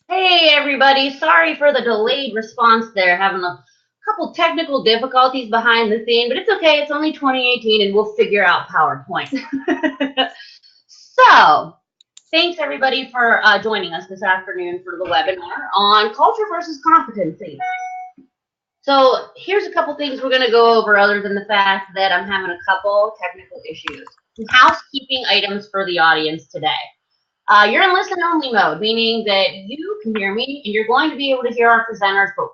Hey everybody, sorry for the delayed response there. Having a couple technical difficulties behind the scene, but it's okay. It's only 2018 and we'll figure out PowerPoint. So, thanks everybody for joining us this afternoon for the webinar on culture versus competency. So, here's a couple things we're going to go over other than the fact that I'm having a couple technical issues. Some housekeeping items for the audience today. You're in listen-only mode, meaning that you can hear me and you're going to be able to hear our presenters, but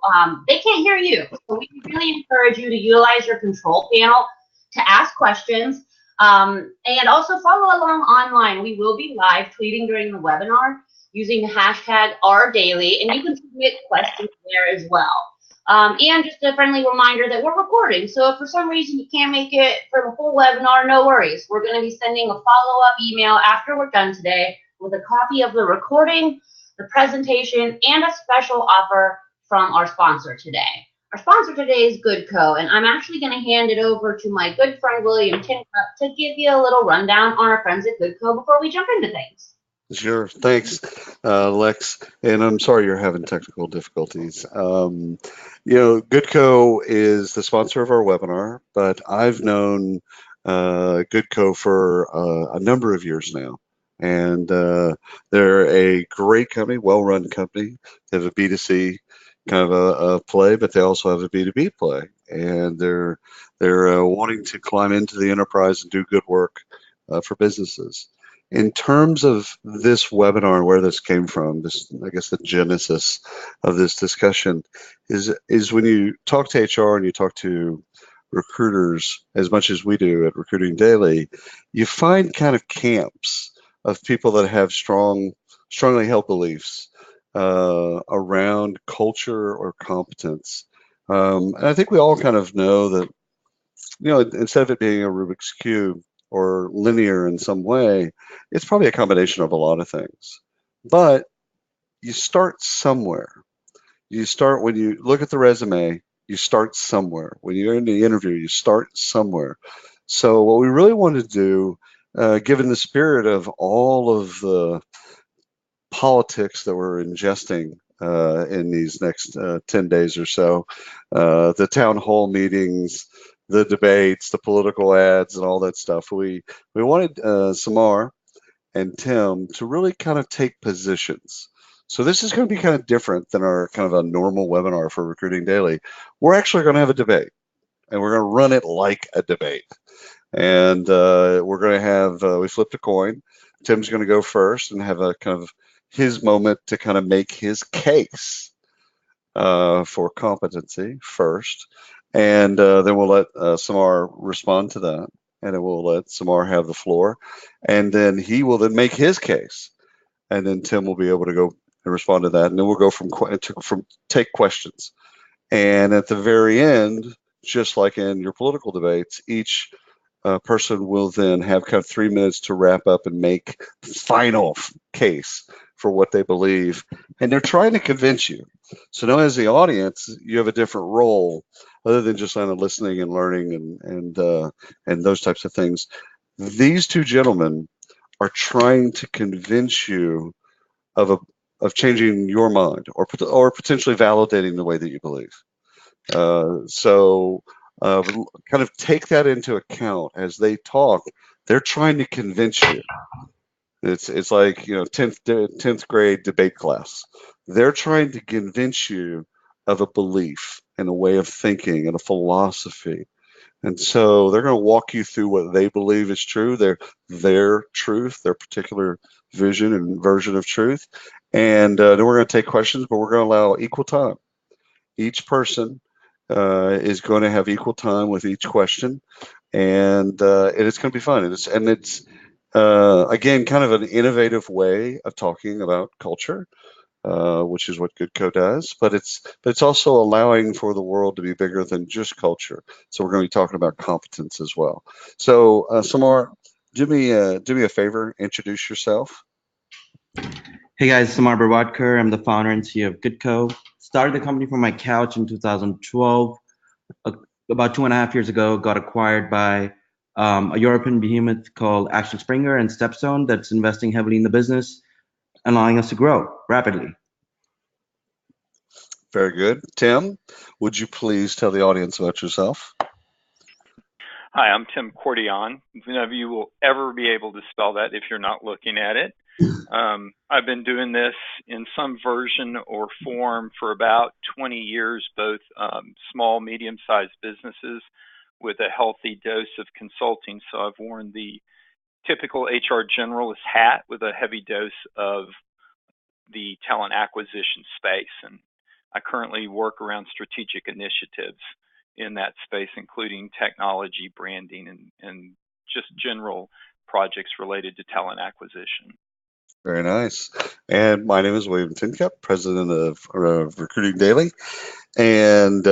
they can't hear you. So we really encourage you to utilize your control panel to ask questions and also follow along online. We will be live tweeting during the webinar using the hashtag #RDaily, and you can submit questions there as well. And just a friendly reminder that we're recording, so if for some reason you can't make it for the whole webinar, no worries. We're going to be sending a follow-up email after we're done today with a copy of the recording, the presentation, and a special offer from our sponsor today. Our sponsor today is Goodco, and I'm actually going to hand it over to my good friend William Tincup to give you a little rundown on our friends at Goodco before we jump into things. Sure. Thanks, Lex. And I'm sorry you're having technical difficulties. Goodco is the sponsor of our webinar, but I've known Goodco for a number of years now. And they're a great company, well-run company. They have a B2C kind of a play, but they also have a B2B play. And they're wanting to climb into the enterprise and do good work for businesses. In terms of this webinar and where this came from, I guess the genesis of this discussion is when you talk to HR and you talk to recruiters as much as we do at Recruiting Daily, you find kind of camps of people that have strongly held beliefs around culture or competence. And I think we all kind of know that, instead of it being a Rubik's Cube, or linear in some way, it's probably a combination of a lot of things. But you start somewhere. You start when you look at the resume, you start somewhere. When you're in the interview, you start somewhere. So what we really want to do, given the spirit of all of the politics that we're ingesting in these next 10 days or so, the town hall meetings, the debates, the political ads, and all that stuff. We wanted Samar and Tim to really kind of take positions. So this is going to be kind of different than our kind of a normal webinar for Recruiting Daily. We're actually going to have a debate, and we're going to run it like a debate. And we're going to have, we flipped a coin. Tim's going to go first and have a kind of his moment to kind of make his case for competency first. And then we'll let Samar respond to that, and then we'll let Samar have the floor, and then he will then make his case, and then Tim will be able to go and respond to that, and then we'll go from take questions, and at the very end, just like in your political debates, each person will then have kind of 3 minutes to wrap up and make the final case for what they believe, and they're trying to convince you. So now, as the audience, you have a different role other than just kind of listening and learning and those types of things. These two gentlemen are trying to convince you of changing your mind or potentially validating the way that you believe. So kind of take that into account as they talk. They're trying to convince you. It's like 10th grade debate class. They're trying to convince you of a belief and a way of thinking and a philosophy. And so they're going to walk you through what they believe is true, their truth, their particular vision and version of truth. And then we're going to take questions, but we're going to allow equal time. Each person is going to have equal time with each question, and it's going to be fun. It's again kind of an innovative way of talking about culture, which is what Goodco does. But it's also allowing for the world to be bigger than just culture. So we're going to be talking about competence as well. So Samar, do me a favor, introduce yourself. Hey guys, Samar Barwadkar. I'm the founder and CEO of Goodco. Started the company from my couch in 2012. About 2.5 years ago, got acquired by a European behemoth called Axel Springer and Stepstone that's investing heavily in the business. allowing us to grow rapidly. Very good. Tim, would you please tell the audience about yourself? Hi, I'm Tim Cordion. None of you will ever be able to spell that if you're not looking at it. I've been doing this in some version or form for about 20 years, both small, medium-sized businesses with a healthy dose of consulting. So I've worn the typical HR generalist hat with a heavy dose of the talent acquisition space. And I currently work around strategic initiatives in that space, including technology, branding, and just general projects related to talent acquisition. Very nice. And my name is William Tincup, president of Recruiting Daily. And,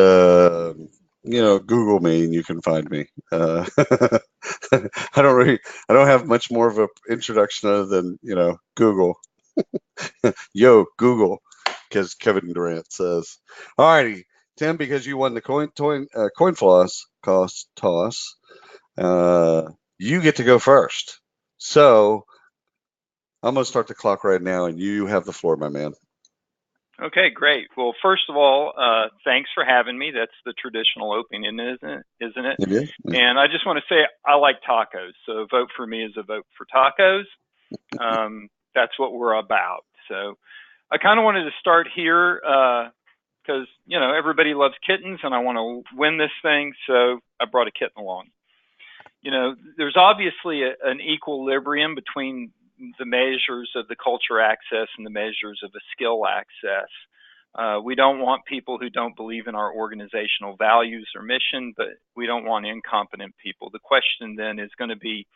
Google me and you can find me. I don't have much more of an introduction other than, Google. Yo, Google, because Kevin Durant says. All righty, Tim, because you won the coin toss, you get to go first. So I'm going to start the clock right now, and you have the floor, my man. Okay, great. Well, first of all, thanks for having me. That's the traditional opening, isn't it? It is. And I just want to say I like tacos. So a vote for me is a vote for tacos. That's what we're about. So I kind of wanted to start here because, everybody loves kittens and I want to win this thing. So I brought a kitten along. There's obviously an equilibrium between the measures of the culture access and the measures of the skill access. We don't want people who don't believe in our organizational values or mission, but we don't want incompetent people. The question then is going to be,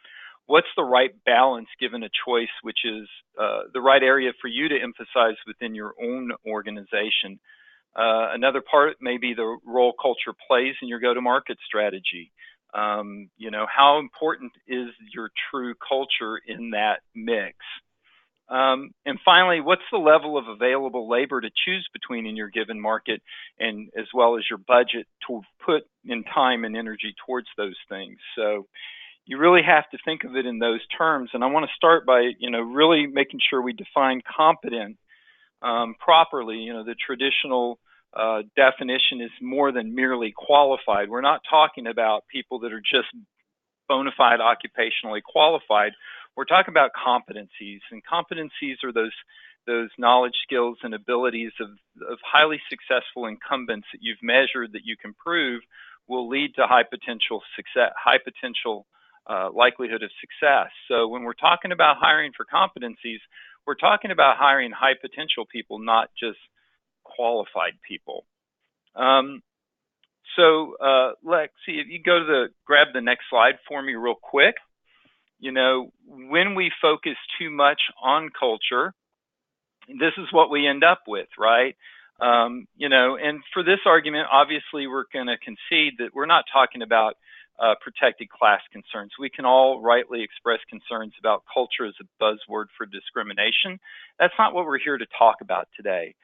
what's the right balance given a choice, which is the right area for you to emphasize within your own organization? Another part may be the role culture plays in your go-to-market strategy. How important is your true culture in that mix? And finally, what's the level of available labor to choose between in your given market, and as well as your budget to put in time and energy towards those things? So you really have to think of it in those terms. And I want to start by, really making sure we define competent properly. The traditional definition is more than merely qualified. We're not talking about people that are just bona fide occupationally qualified. We're talking about competencies, and competencies are those knowledge, skills, and abilities of highly successful incumbents that you've measured that you can prove will lead to high potential success, likelihood of success. So when we're talking about hiring for competencies, we're talking about hiring high potential people, not just qualified people. Let's see, if you grab the next slide for me real quick. When we focus too much on culture, this is what we end up with, right? And for this argument, obviously, we're going to concede that we're not talking about protected class concerns. We can all rightly express concerns about culture as a buzzword for discrimination. That's not what we're here to talk about today.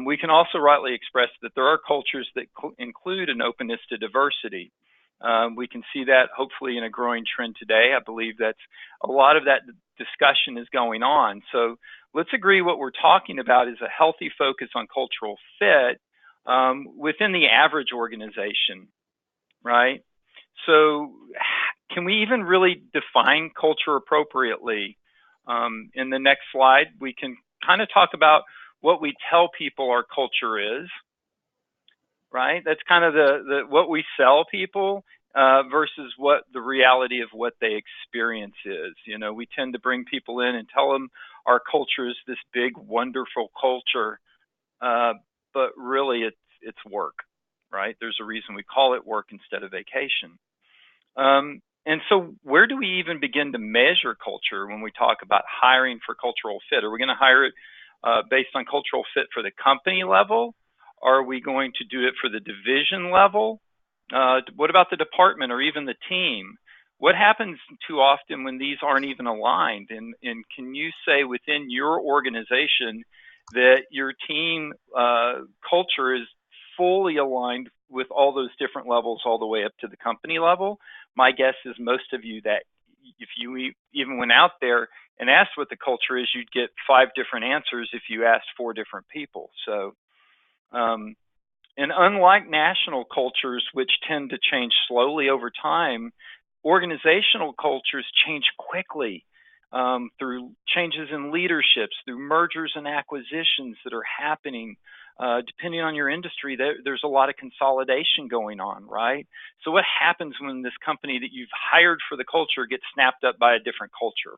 We can also rightly express that there are cultures that include an openness to diversity. We can see that hopefully in a growing trend today. I believe that's a lot of that discussion is going on. So let's agree what we're talking about is a healthy focus on cultural fit within the average organization, right? So can we even really define culture appropriately? In the next slide, we can kind of talk about what we tell people our culture is, right? That's kind of what we sell people versus what the reality of what they experience is. We tend to bring people in and tell them our culture is this big, wonderful culture, but really it's work, right? There's a reason we call it work instead of vacation. And so where do we even begin to measure culture when we talk about hiring for cultural fit? Are we going to hire it based on cultural fit for the company level? Are we going to do it for the division level? What about the department or even the team? What happens too often when these aren't even aligned? And can you say within your organization that your team culture is fully aligned with all those different levels all the way up to the company level? My guess is most of you that if you even went out there and asked what the culture is, you'd get 5 different answers if you asked 4 different people. So, and unlike national cultures, which tend to change slowly over time, organizational cultures change quickly through changes in leaderships, through mergers and acquisitions that are happening. Depending on your industry, there's a lot of consolidation going on, right? So what happens when this company that you've hired for the culture gets snapped up by a different culture,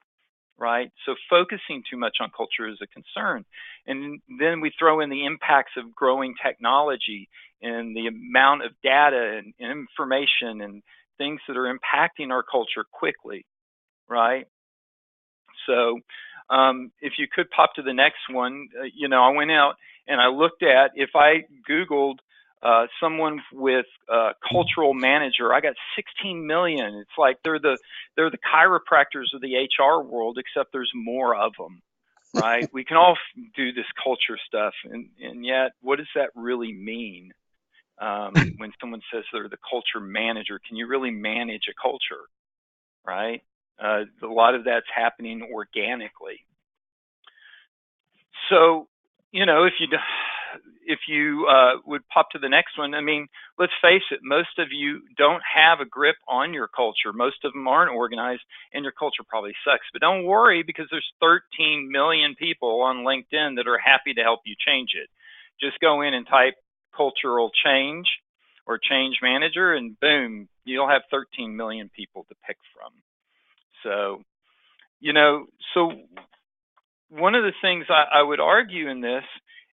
right? So focusing too much on culture is a concern. And then we throw in the impacts of growing technology and the amount of data and information and things that are impacting our culture quickly, right? So if you could pop to the next one, I went out and I looked at, if I Googled someone with cultural manager, I got 16 million. It's like they're the chiropractors of the HR world, except there's more of them, right? We can all do this culture stuff, and yet, what does that really mean? When someone says they're the culture manager, can you really manage a culture, right? A lot of that's happening organically. So, if you would pop to the next one, I mean, let's face it, most of you don't have a grip on your culture. Most of them aren't organized, and your culture probably sucks. But don't worry, because there's 13 million people on LinkedIn that are happy to help you change it. Just go in and type cultural change or change manager, and boom, you'll have 13 million people to pick from. So, so one of the things I would argue in this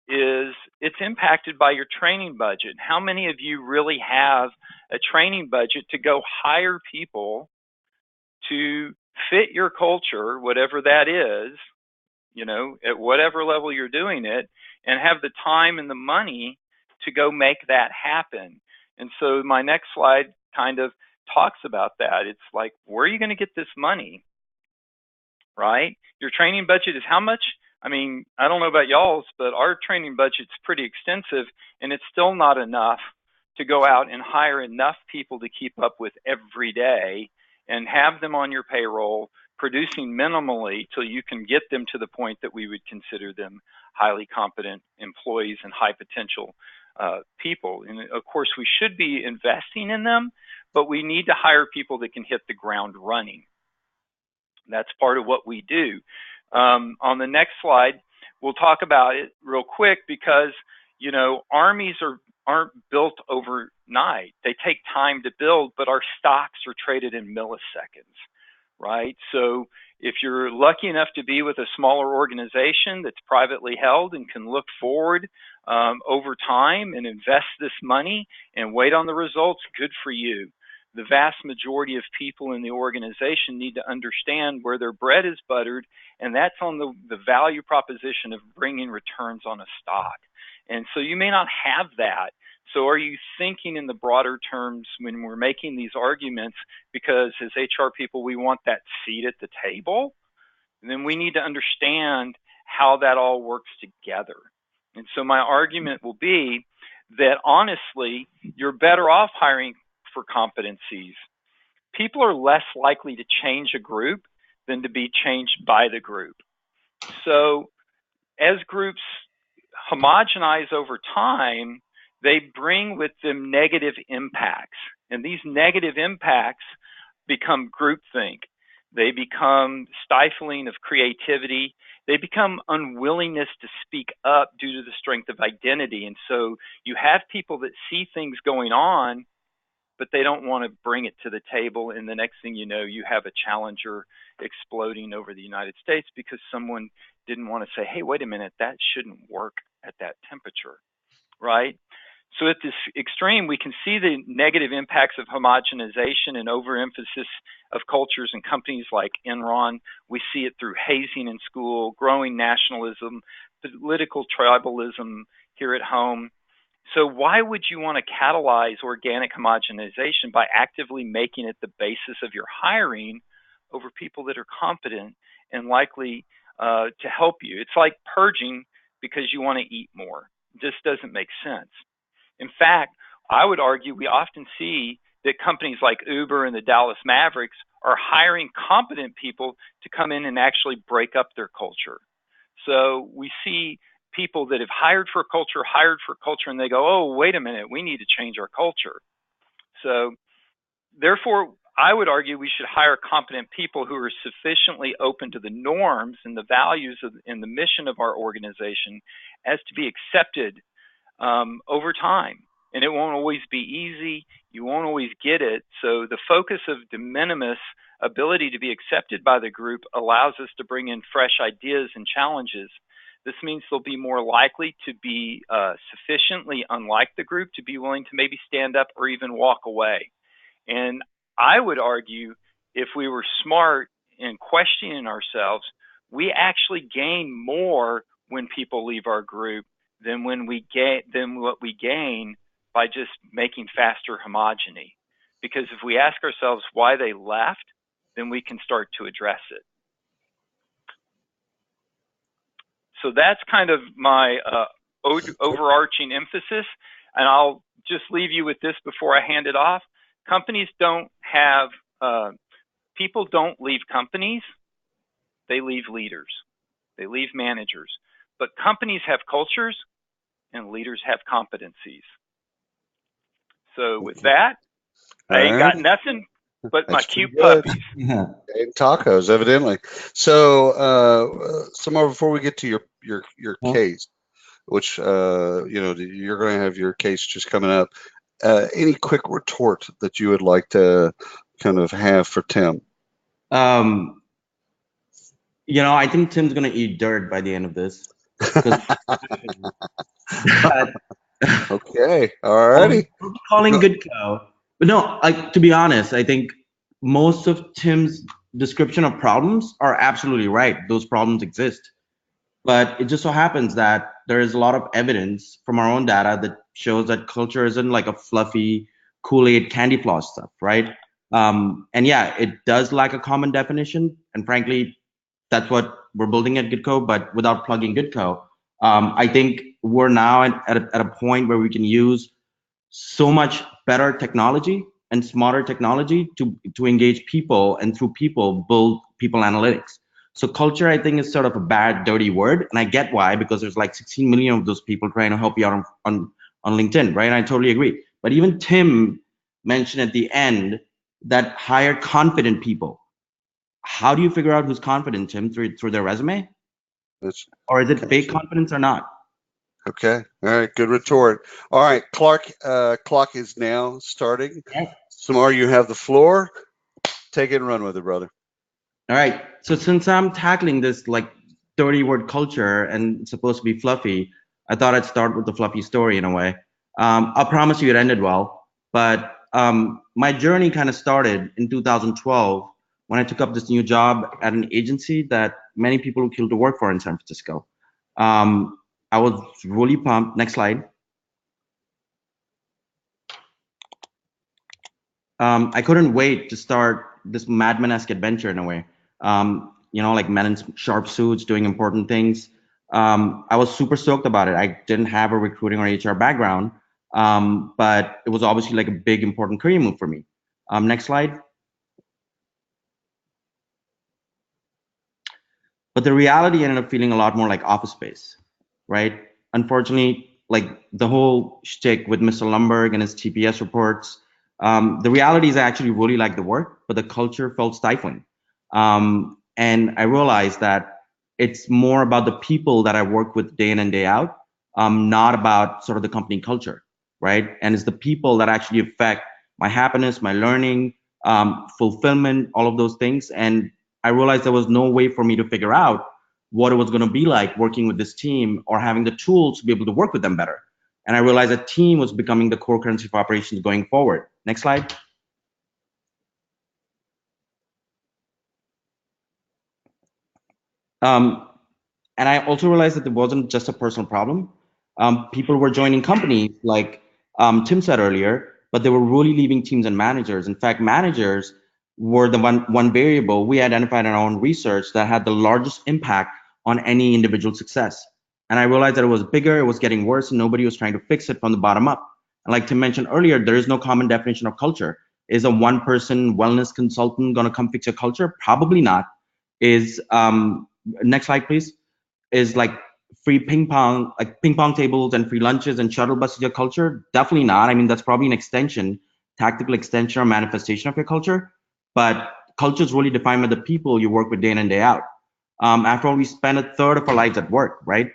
is it's impacted by your training budget. How many of you really have a training budget to go hire people to fit your culture, whatever that is, at whatever level you're doing it, and have the time and the money to go make that happen? And so my next slide kind of talks about that. It's like, where are you going to get this money, right? Your training budget is how much? I mean, I don't know about y'all's, but our training budget's pretty extensive, and it's still not enough to go out and hire enough people to keep up with every day and have them on your payroll, producing minimally till you can get them to the point that we would consider them highly competent employees and high potential people. And of course, we should be investing in them, but we need to hire people that can hit the ground running. That's part of what we do. On the next slide, we'll talk about it real quick because, armies aren't built overnight. They take time to build, but our stocks are traded in milliseconds, right? So if you're lucky enough to be with a smaller organization that's privately held and can look forward over time and invest this money and wait on the results, good for you. The vast majority of people in the organization need to understand where their bread is buttered, and that's on the value proposition of bringing returns on a stock. And so you may not have that. So are you thinking in the broader terms when we're making these arguments? Because as HR people, we want that seat at the table. And then we need to understand how that all works together. And so my argument will be that honestly, you're better off hiring for competencies. People are less likely to change a group than to be changed by the group. So as groups homogenize over time, they bring with them negative impacts. And these negative impacts become groupthink. They become stifling of creativity. They become unwillingness to speak up due to the strength of identity. And so you have people that see things going on, but they don't want to bring it to the table. And the next thing you know, you have a challenger exploding over the United States because someone didn't want to say, hey, wait a minute, that shouldn't work at that temperature, right? So at this extreme, we can see the negative impacts of homogenization and overemphasis of cultures in companies like Enron. We see it through hazing in school, growing nationalism, political tribalism here at home. So why would you want to catalyze organic homogenization by actively making it the basis of your hiring over people that are competent and likely to help you? It's like purging because you want to eat more. It just doesn't make sense. In fact, I would argue we often see that companies like Uber and the Dallas Mavericks are hiring competent people to come in and actually break up their culture. So we see people that have hired for culture, and they go, oh, wait a minute, we need to change our culture. So therefore, I would argue we should hire competent people who are sufficiently open to the norms and the values and the mission of our organization as to be accepted over time. And it won't always be easy. You won't always get it. So the focus of de minimis ability to be accepted by the group allows us to bring in fresh ideas and challenges. This means they'll be more likely to be sufficiently unlike the group to be willing to maybe stand up or even walk away. And I would argue if we were smart in questioning ourselves, we actually gain more when people leave our group than what we gain by just making faster homogeny. Because if we ask ourselves why they left, then we can start to address it. So that's kind of my overarching emphasis, and I'll just leave you with this before I hand it off. Companies don't have, people don't leave companies, they leave leaders, they leave managers. But companies have cultures and leaders have competencies. So with that, I ain't got nothing but my cute puppies. And tacos, evidently. So, Samar, before we get to your case, which you're going to have your case just coming up. Any quick retort that you would like to kind of have for Tim? I think Tim's gonna eat dirt by the end of this. Okay, alrighty. Calling good cow, but no. To be honest, I think most of Tim's description of problems are absolutely right. Those problems exist, but it just so happens that there is a lot of evidence from our own data that shows that culture isn't like a fluffy Kool-Aid candy floss stuff, right? And yeah, it does lack a common definition, and frankly, that's what we're building at GoodCo. But without plugging GoodCo, I think we're now at a point where we can use so much better technology and smarter technology to engage people, and through people build people analytics. So culture, I think, is sort of a bad, dirty word, and I get why, because there's like 16 million of those people trying to help you out on LinkedIn, right? And I totally agree. But even Tim mentioned at the end that hire confident people. How do you figure out who's confident, Tim? Through their resume? Or is it fake confidence or not? Okay. All right. Good retort. All right, Clark. Clock is now starting. Yes. Samar, you have the floor. Take it and run with it, brother. All right. So since I'm tackling this like dirty word culture and it's supposed to be fluffy, I thought I'd start with the fluffy story in a way. I promise you it ended well, but my journey kind of started in 2012 when I took up this new job at an agency that many people would kill to work for in San Francisco. I was really pumped. Next slide. I couldn't wait to start this madman-esque adventure in a way. Like men in sharp suits doing important things. I was super stoked about it. I didn't have a recruiting or HR background, but it was obviously like a big, important career move for me. Next slide. But the reality ended up feeling a lot more like Office Space, right? Unfortunately, like the whole shtick with Mr. Lumberg and his TPS reports, the reality is I actually really liked the work, but the culture felt stifling. And I realized that it's more about the people that I work with day in and day out, not about sort of the company culture, right? And it's the people that actually affect my happiness, my learning, fulfillment, all of those things. And I realized there was no way for me to figure out what it was going to be like working with this team or having the tools to be able to work with them better. And I realized that team was becoming the core currency for operations going forward. Next slide. And I also realized that it wasn't just a personal problem. People were joining companies like Tim said earlier, but they were really leaving teams and managers. In fact, managers were the one variable we identified in our own research that had the largest impact on any individual success. And I realized that it was bigger, it was getting worse, and nobody was trying to fix it from the bottom up. And like Tim mentioned earlier, there is no common definition of culture. Is a one-person wellness consultant going to come fix your culture? Probably not. Is next slide, please. Is like free ping pong, like ping pong tables and free lunches and shuttle buses your culture? Definitely not. I mean, that's probably an extension, tactical extension or manifestation of your culture. But culture is really defined by the people you work with day in and day out. After all, we spend a third of our lives at work, right?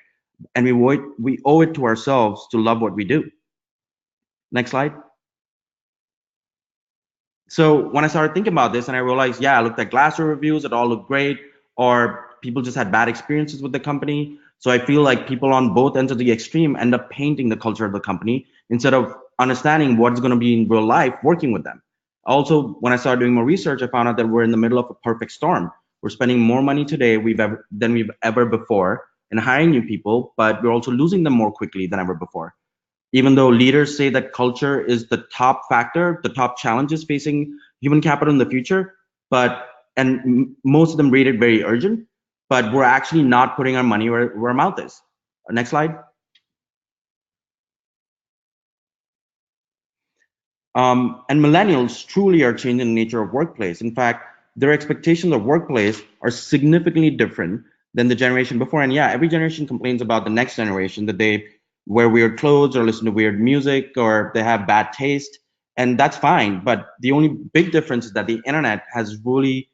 And we owe it to ourselves to love what we do. Next slide. So when I started thinking about this and I realized, yeah, I looked at Glassdoor reviews, it all looked great, or people just had bad experiences with the company. So I feel like people on both ends of the extreme end up painting the culture of the company instead of understanding what's going to be in real life working with them. Also, when I started doing more research, I found out that we're in the middle of a perfect storm. We're spending more money today than we've ever before in hiring new people, but we're also losing them more quickly than ever before. Even though leaders say that culture is the top factor, the top challenges facing human capital in the future, most of them rate it very urgent, but we're actually not putting our money where our mouth is. Next slide. And millennials truly are changing the nature of workplace. In fact, their expectations of workplace are significantly different than the generation before. And yeah, every generation complains about the next generation, that they wear weird clothes or listen to weird music or they have bad taste. And that's fine. But the only big difference is that the internet has really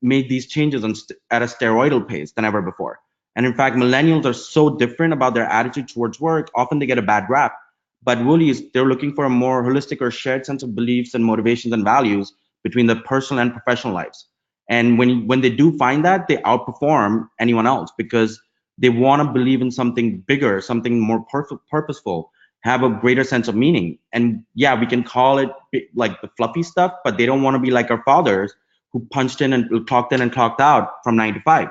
made these changes at a steroidal pace than ever before. And in fact, millennials are so different about their attitude towards work. Often they get a bad rap, but really they're looking for a more holistic or shared sense of beliefs and motivations and values between the personal and professional lives. And when they do find that, they outperform anyone else because they want to believe in something bigger, something more purposeful, have a greater sense of meaning. And yeah, we can call it like the fluffy stuff, but they don't want to be like our fathers who punched in and clocked out from 9 to 5.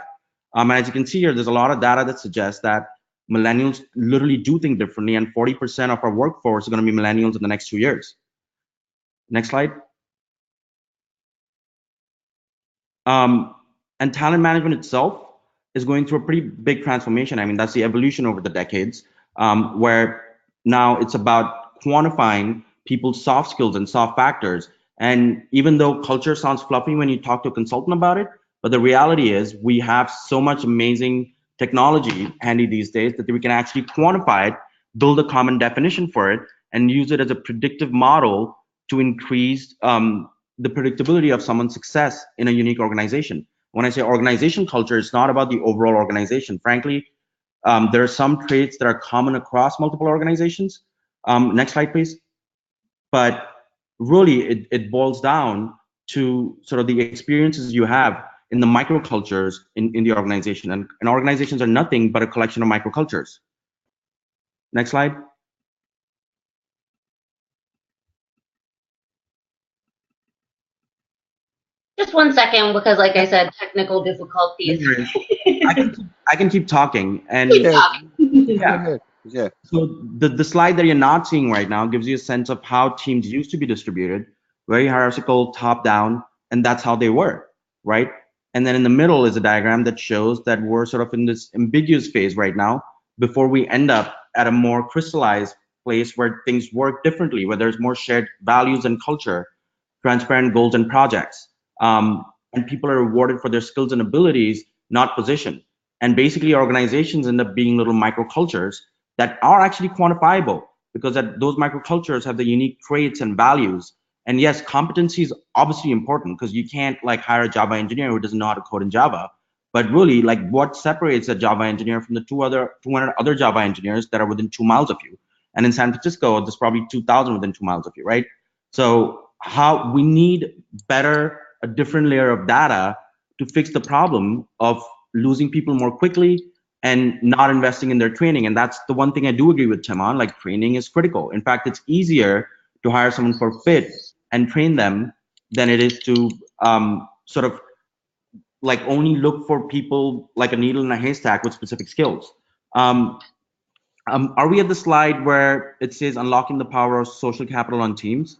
And as you can see here, there's a lot of data that suggests that millennials literally do think differently, and 40% of our workforce are going to be millennials in the next 2 years. Next slide. And talent management itself is going through a pretty big transformation. I mean, that's the evolution over the decades, where now it's about quantifying people's soft skills and soft factors. And even though culture sounds fluffy when you talk to a consultant about it, but the reality is we have so much amazing technology handy these days that we can actually quantify it, build a common definition for it, and use it as a predictive model to increase the predictability of someone's success in a unique organization. When I say organization culture, it's not about the overall organization. Frankly, there are some traits that are common across multiple organizations. Next slide, please. But really, it boils down to sort of the experiences you have in the microcultures in the organization. And organizations are nothing but a collection of microcultures. Next slide. Just 1 second, because like I said, technical difficulties. I can keep talking. And Keep talking. Yeah. So the slide that you're not seeing right now gives you a sense of how teams used to be distributed, very hierarchical, top down, and that's how they were, right? And then in the middle is a diagram that shows that we're sort of in this ambiguous phase right now before we end up at a more crystallized place where things work differently, where there's more shared values and culture, transparent goals and projects, and people are rewarded for their skills and abilities, not position. And basically, organizations end up being little microcultures that are actually quantifiable because those microcultures have the unique traits and values. And yes, competency is obviously important because you can't like hire a Java engineer who doesn't know how to code in Java. But really, like what separates a Java engineer from the 200 other Java engineers that are within 2 miles of you? And in San Francisco, there's probably 2,000 within 2 miles of you, right? So how we need a different layer of data to fix the problem of losing people more quickly and not investing in their training. And that's the one thing I do agree with Tim on, like training is critical. In fact, it's easier to hire someone for fit and train them than it is to sort of like only look for people like a needle in a haystack with specific skills. Are we at the slide where it says unlocking the power of social capital on teams?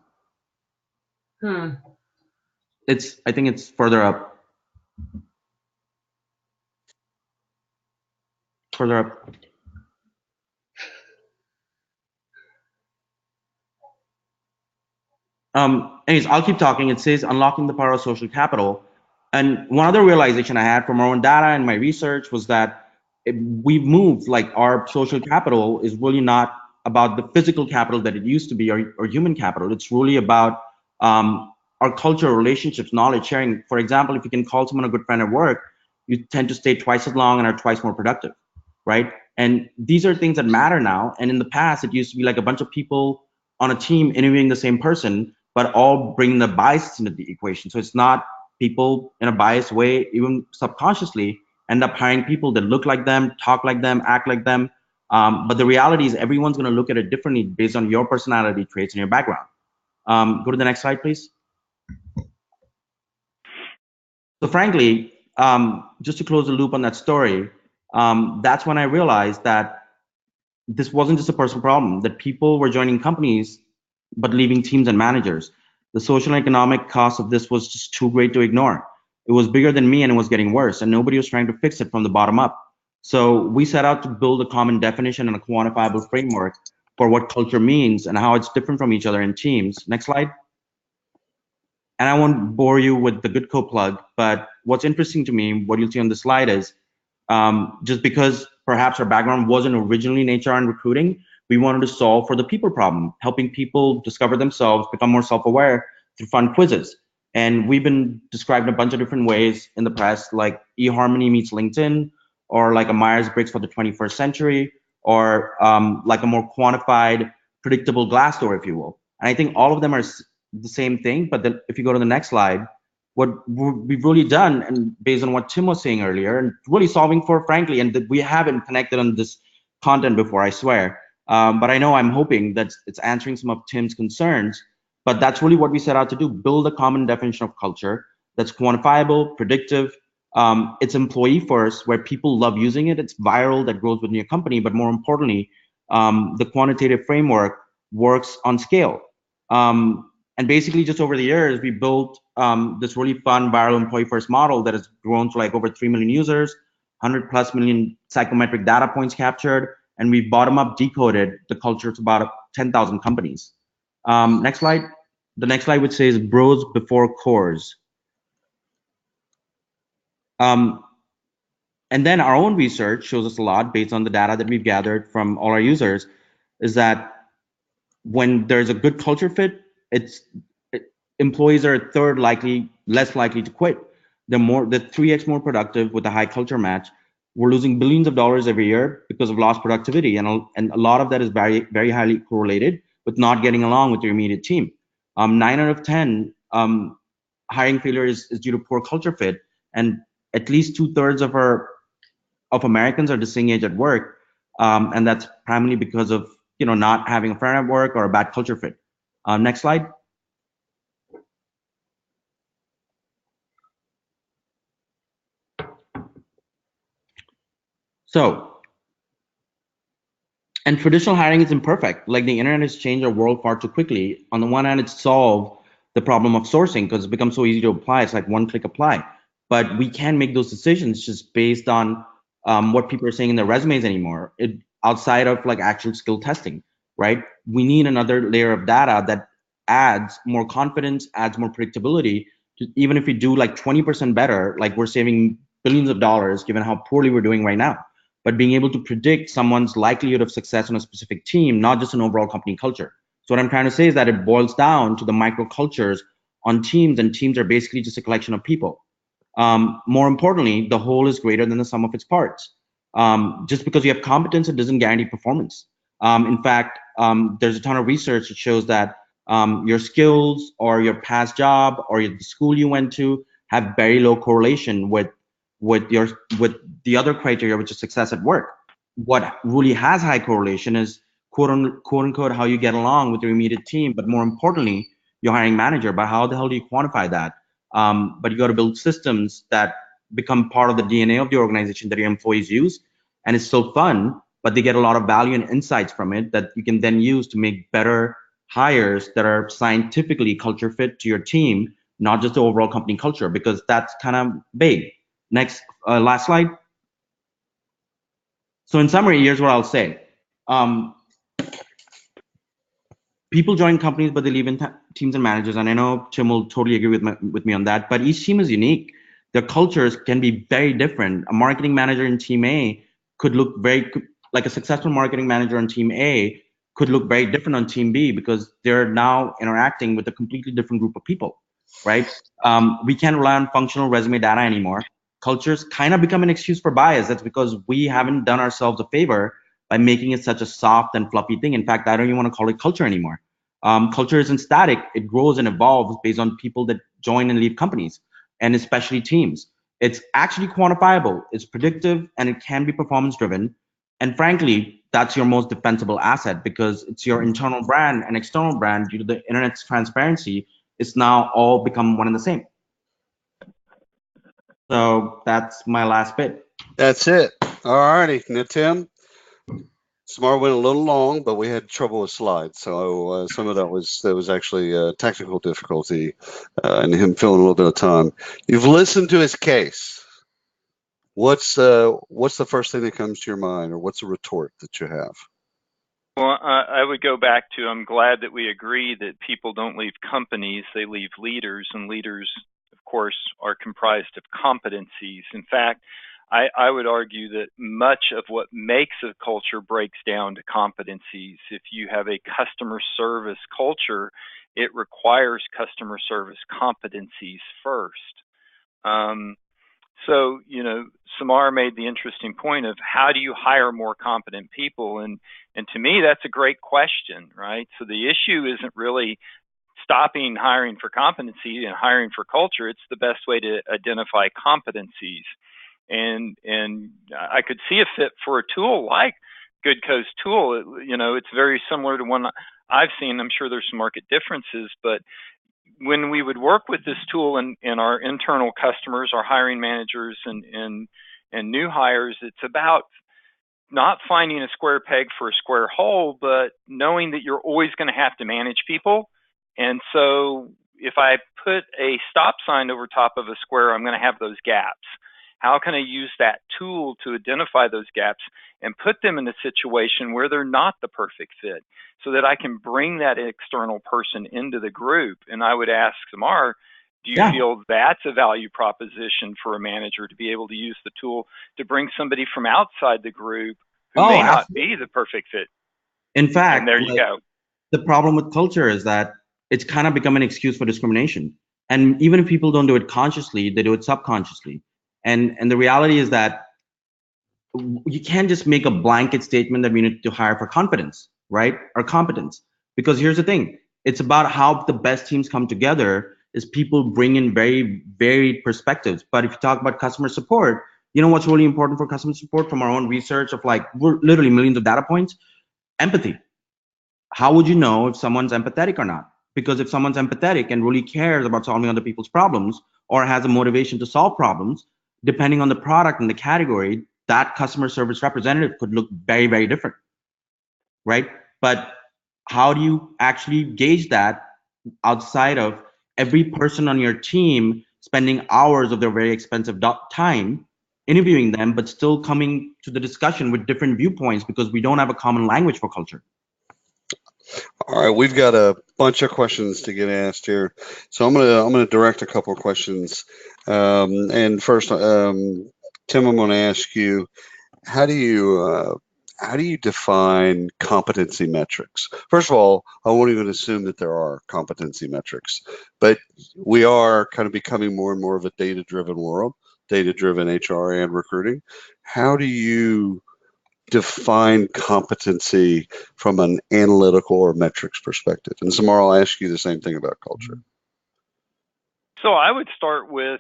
I think it's further up. Further up. Anyways, I'll keep talking. It says unlocking the power of social capital. And one other realization I had from our own data and my research was that we've moved, like our social capital is really not about the physical capital that it used to be, or human capital. It's really about our culture, relationships, knowledge sharing. For example, if you can call someone a good friend at work, you tend to stay twice as long and are twice more productive, right? And these are things that matter now. And in the past, it used to be like a bunch of people on a team interviewing the same person, but all bringing the bias into the equation. So it's not people in a biased way, even subconsciously, end up hiring people that look like them, talk like them, act like them. But the reality is everyone's going to look at it differently based on your personality traits and your background. Go to the next slide, please. So frankly, just to close the loop on that story, that's when I realized that this wasn't just a personal problem, that people were joining companies but leaving teams and managers. The social and economic cost of this was just too great to ignore. It was bigger than me and it was getting worse, and nobody was trying to fix it from the bottom up. So we set out to build a common definition and a quantifiable framework for what culture means and how it's different from each other in teams. Next slide. And I won't bore you with the Goodco plug, but what's interesting to me, what you'll see on the slide is just because perhaps our background wasn't originally in HR and recruiting, we wanted to solve for the people problem, helping people discover themselves, become more self-aware through fun quizzes. And we've been described in a bunch of different ways in the press, like eHarmony meets LinkedIn, or like a Myers-Briggs for the 21st century, or like a more quantified, predictable Glassdoor, if you will. And I think all of them are the same thing, but then if you go to the next slide, what we've really done, and based on what Tim was saying earlier, and really solving for, frankly, and that we haven't connected on this content before, I swear, but I know I'm hoping that it's answering some of Tim's concerns, but that's really what we set out to do, build a common definition of culture that's quantifiable, predictive, it's employee first, where people love using it, it's viral, that grows within your company, but more importantly, the quantitative framework works on scale. And basically, just over the years, we built this really fun viral employee first model that has grown to like over 3 million users, 100+ million psychometric data points captured, and we bottom up decoded the culture to about 10,000 companies. Next slide. The next slide, which says bros before cores. And then our own research shows us a lot based on the data that we've gathered from all our users, is that when there's a good culture fit, employees are less likely to quit. They're 3x more productive with a high culture match. We're losing billions of dollars every year because of lost productivity, and a lot of that is very, very highly correlated with not getting along with your immediate team. 9 out of 10 hiring failure is due to poor culture fit, and at least 2/3 of Americans are disengaged at work, and that's primarily because of not having a friend at work or a bad culture fit. Next slide. So, and traditional hiring is imperfect. Like the internet has changed our world far too quickly. On the one hand, it's solved the problem of sourcing because it's become so easy to apply. It's like one-click apply. But we can't make those decisions just based on what people are saying in their resumes anymore. Outside of like actual skill testing, right? We need another layer of data that adds more confidence, adds more predictability. Even if we do like 20% better, like we're saving billions of dollars given how poorly we're doing right now. But being able to predict someone's likelihood of success on a specific team, not just an overall company culture. So what I'm trying to say is that it boils down to the micro cultures on teams, and teams are basically just a collection of people. More importantly, the whole is greater than the sum of its parts. Just because you have competence, it doesn't guarantee performance. In fact, there's a ton of research that shows that your skills or your past job or the school you went to have very low correlation with the other criteria, which is success at work. What really has high correlation is quote unquote how you get along with your immediate team, but more importantly, your hiring manager. But how the hell do you quantify that? But you got to build systems that become part of the DNA of the organization that your employees use, and it's still fun, but they get a lot of value and insights from it that you can then use to make better hires that are scientifically culture fit to your team, not just the overall company culture, because that's kind of vague. Next, last slide. So in summary, here's what I'll say. people join companies, but they leave in teams and managers. And I know Tim will totally agree with me on that. But each team is unique. Their cultures can be very different. A marketing manager in team A could look like a successful marketing manager on team A could look very different on team B because they're now interacting with a completely different group of people, right? We can't rely on functional resume data anymore. Cultures kind of become an excuse for bias. That's because we haven't done ourselves a favor by making it such a soft and fluffy thing. In fact, I don't even want to call it culture anymore. Culture isn't static. It grows and evolves based on people that join and leave companies, and especially teams. It's actually quantifiable, it's predictive, and it can be performance driven. And frankly, that's your most defensible asset because it's your internal brand and external brand due to the internet's transparency. It's now all become one and the same. So that's my last bit. That's it. All righty. Now, Tim, Smart went a little long, but we had trouble with slides. So some of that was actually technical difficulty and him filling a little bit of time. You've listened to his case. What's the first thing that comes to your mind, or what's a retort that you have? Well, I would go back to, I'm glad that we agree that people don't leave companies, they leave leaders, and leaders, of course, are comprised of competencies. In fact, I would argue that much of what makes a culture breaks down to competencies. If you have a customer service culture, it requires customer service competencies first. So, Samar made the interesting point of how do you hire more competent people? And to me, that's a great question, right? So the issue isn't really stopping hiring for competency and hiring for culture. It's the best way to identify competencies. And I could see a fit for a tool like GoodCo's tool. It's very similar to one I've seen. I'm sure there's some market differences, but when we would work with this tool and our internal customers, our hiring managers and new hires, it's about not finding a square peg for a square hole, but knowing that you're always going to have to manage people. And so if I put a stop sign over top of a square, I'm going to have those gaps. How can I use that tool to identify those gaps and put them in a situation where they're not the perfect fit so that I can bring that external person into the group? And I would ask Samar, do you feel that's a value proposition for a manager to be able to use the tool to bring somebody from outside the group who may not be the perfect fit? In fact, and there you go. The problem with culture is that it's kind of become an excuse for discrimination. And even if people don't do it consciously, they do it subconsciously. And the reality is that you can't just make a blanket statement that we need to hire for confidence, right? Or competence. Because here's the thing, it's about how the best teams come together is people bring in very varied perspectives. But if you talk about customer support, you know what's really important for customer support from our own research of we're literally millions of data points? Empathy. How would you know if someone's empathetic or not? Because if someone's empathetic and really cares about solving other people's problems or has a motivation to solve problems, depending on the product and the category, that customer service representative could look very, very different, right? But how do you actually gauge that outside of every person on your team spending hours of their very expensive time interviewing them, but still coming to the discussion with different viewpoints because we don't have a common language for culture? All right, we've got a bunch of questions to get asked here, so I'm gonna direct a couple of questions. And first, Tim, I'm going to ask you, how do you define competency metrics? First of all, I won't even assume that there are competency metrics, but we are kind of becoming more and more of a data-driven world, data-driven HR and recruiting. How do you define competency from an analytical or metrics perspective? And Samar, I'll ask you the same thing about culture. So I would start with,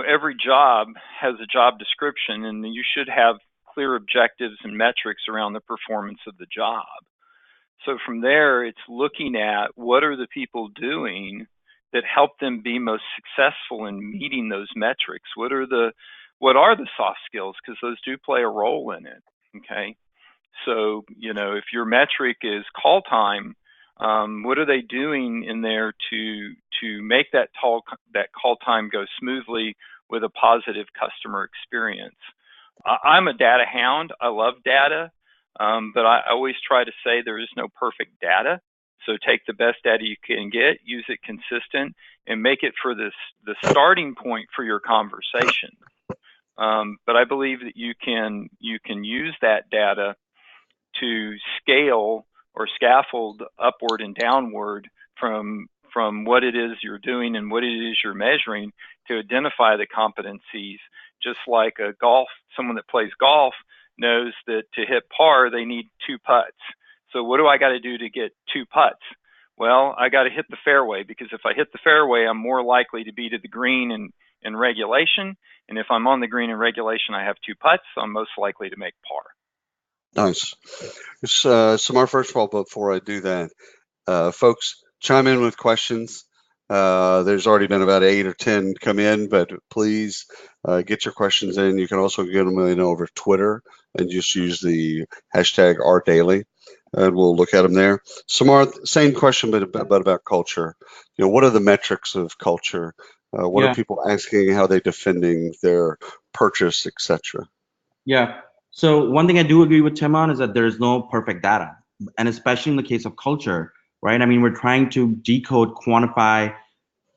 every job has a job description, and you should have clear objectives and metrics around the performance of the job. So from there, it's looking at what are the people doing that help them be most successful in meeting those metrics. What are the soft skills? Because those do play a role in it. Okay. So, if your metric is call time, what are they doing in there to make that call time go smoothly with a positive customer experience? I'm a data hound. I love data, but I always try to say there is no perfect data. So take the best data you can get, use it consistent, and make it for the starting point for your conversation. But I believe that you can use that data to scale or scaffold upward and downward from what it is you're doing and what it is you're measuring to identify the competencies. Just like someone that plays golf knows that to hit par, they need 2 putts. So what do I got to do to get 2 putts? Well, I got to hit the fairway, because if I hit the fairway, I'm more likely to be to the green in regulation. And if I'm on the green in regulation, I have 2 putts, so I'm most likely to make par. Nice. Samar, first of all, before I do that, folks, chime in with questions. There's already been about 8 or 10 come in, but please get your questions in. You can also get them in over Twitter and just use the hashtag #RDaily, and we'll look at them there. Samar, same question, but about culture. What are the metrics of culture? What are people asking? How are they defending their purchase, etc.? Yeah. So one thing I do agree with Tim on is that there is no perfect data, and especially in the case of culture, right? I mean, we're trying to decode, quantify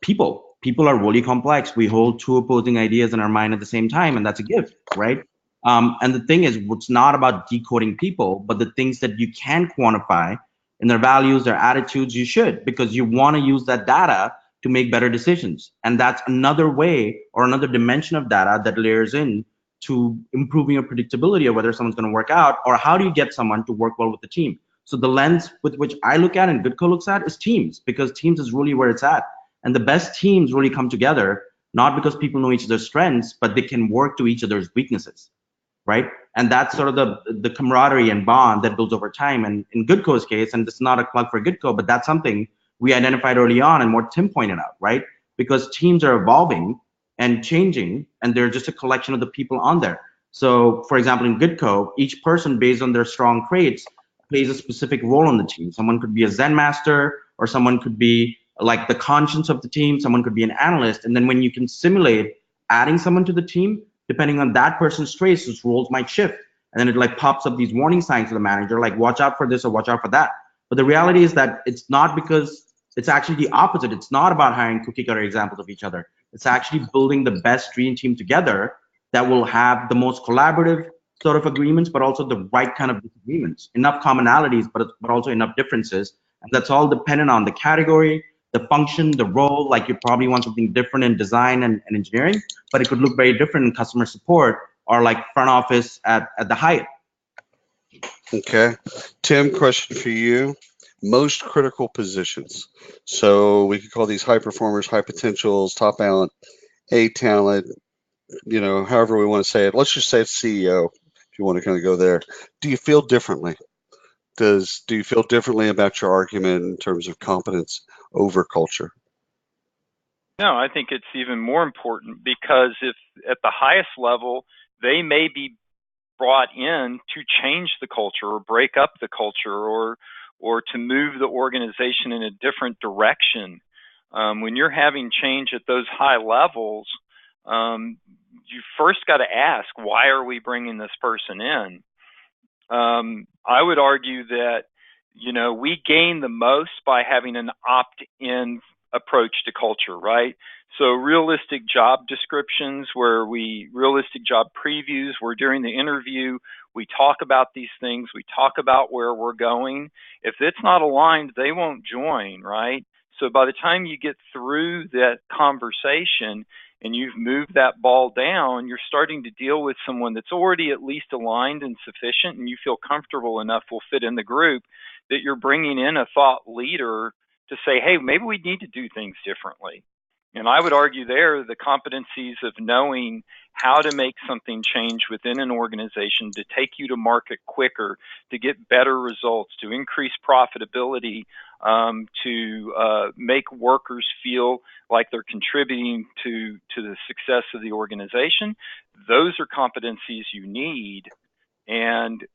people. People are really complex. We hold 2 opposing ideas in our mind at the same time, and that's a gift, right? And the thing is, it's not about decoding people, but the things that you can quantify in their values, their attitudes, you should, because you want to use that data to make better decisions. And that's another way or another dimension of data that layers in to improving your predictability of whether someone's going to work out, or how do you get someone to work well with the team. So the lens with which I look at and GoodCo looks at is teams, because teams is really where it's at. And the best teams really come together, not because people know each other's strengths, but they can work to each other's weaknesses, right? And that's sort of the camaraderie and bond that builds over time. And in GoodCo's case, and this is not a plug for GoodCo, but that's something we identified early on and what Tim pointed out, right? Because teams are evolving and changing, and they're just a collection of the people on there. So, for example, in GoodCo, each person, based on their strong traits, plays a specific role on the team. Someone could be a Zen master, or someone could be like the conscience of the team, someone could be an analyst. And then when you can simulate adding someone to the team, depending on that person's traits, those roles might shift. And then it like pops up these warning signs to the manager, like watch out for this or watch out for that. But the reality is that it's not, because it's actually the opposite. It's not about hiring cookie cutter examples of each other. It's actually building the best dream team together that will have the most collaborative sort of agreements, but also the right kind of disagreements, enough commonalities, but also enough differences. And that's all dependent on the category, the function, the role. Like you probably want something different in design and engineering, but it could look very different in customer support or like front office at the Hyatt. Okay. Tim, question for you. Most critical positions. So we could call these high performers, high potentials, top talent, A talent, however we want to say it. Let's just say it's CEO, if you want to kind of go there. Do you feel differently? Do you feel differently about your argument in terms of competence over culture? No, I think it's even more important, because if at the highest level, they may be brought in to change the culture or break up the culture or to move the organization in a different direction. When you're having change at those high levels, you first got to ask, why are we bringing this person in? I would argue that, we gain the most by having an opt-in approach to culture, right? So realistic job descriptions, realistic job previews, where during the interview, we talk about these things, we talk about where we're going. If it's not aligned, they won't join, right? So by the time you get through that conversation and you've moved that ball down, you're starting to deal with someone that's already at least aligned and sufficient, and you feel comfortable enough will fit in the group, that you're bringing in a thought leader to say, hey, maybe we need to do things differently. And I would argue there, the competencies of knowing how to make something change within an organization to take you to market quicker, to get better results, to increase profitability, to make workers feel like they're contributing to the success of the organization. Those are competencies you need. And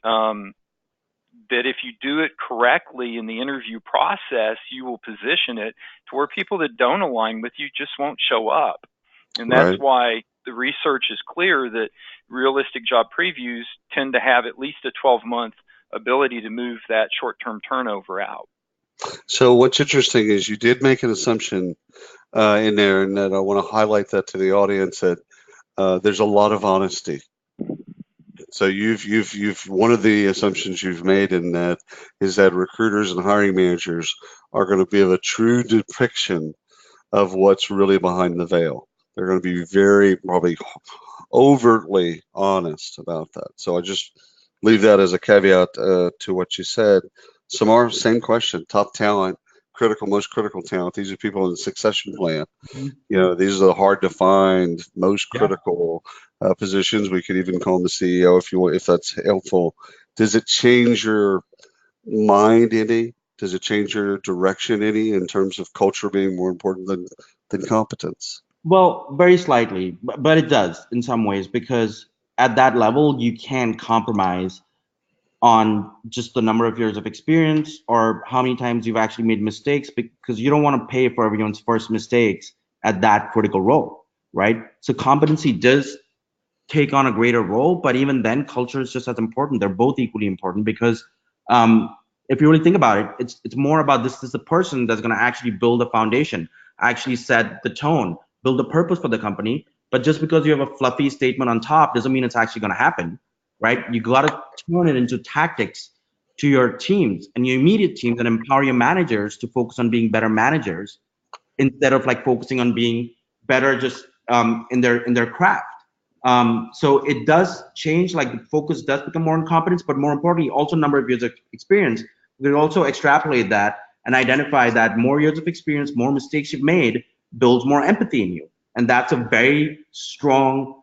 that if you do it correctly in the interview process, you will position it to where people that don't align with you just won't show up. And that's why the research is clear that realistic job previews tend to have at least a 12-month ability to move that short-term turnover out. So what's interesting is you did make an assumption in there, and that I want to highlight that to the audience, that there's a lot of honesty. So you've one of the assumptions you've made in that is that recruiters and hiring managers are going to give a true depiction of what's really behind the veil. They're going to be very probably overtly honest about that. So I just leave that as a caveat to what you said. Samar, same question. Top talent, critical, most critical talent. These are people in the succession plan. Mhm. You know, these are the hard to find, most Yeah. critical positions. We could even call them the CEO if you want, if that's helpful. Does it change your mind any? Does it change your direction any in terms of culture being more important than competence? Well, very slightly, but it does in some ways because at that level you can compromise on just the number of years of experience or how many times you've actually made mistakes because you don't want to pay for everyone's first mistakes at that critical role, right? So competency does take on a greater role, but even then, culture is just as important. They're both equally important because um, if you really think about it, it's more about this is the person that's going to actually build a foundation, actually set the tone, build a purpose for the company. But just because you have a fluffy statement on top doesn't mean it's actually going to happen, right? You got to turn it into tactics to your teams and your immediate teams and empower your managers to focus on being better managers instead of like focusing on being better just in their craft. So it does change, like the focus does become more on competence, but more importantly, also number of years of experience. We also extrapolate that and identify that more years of experience, more mistakes you've made builds more empathy in you. And that's a very strong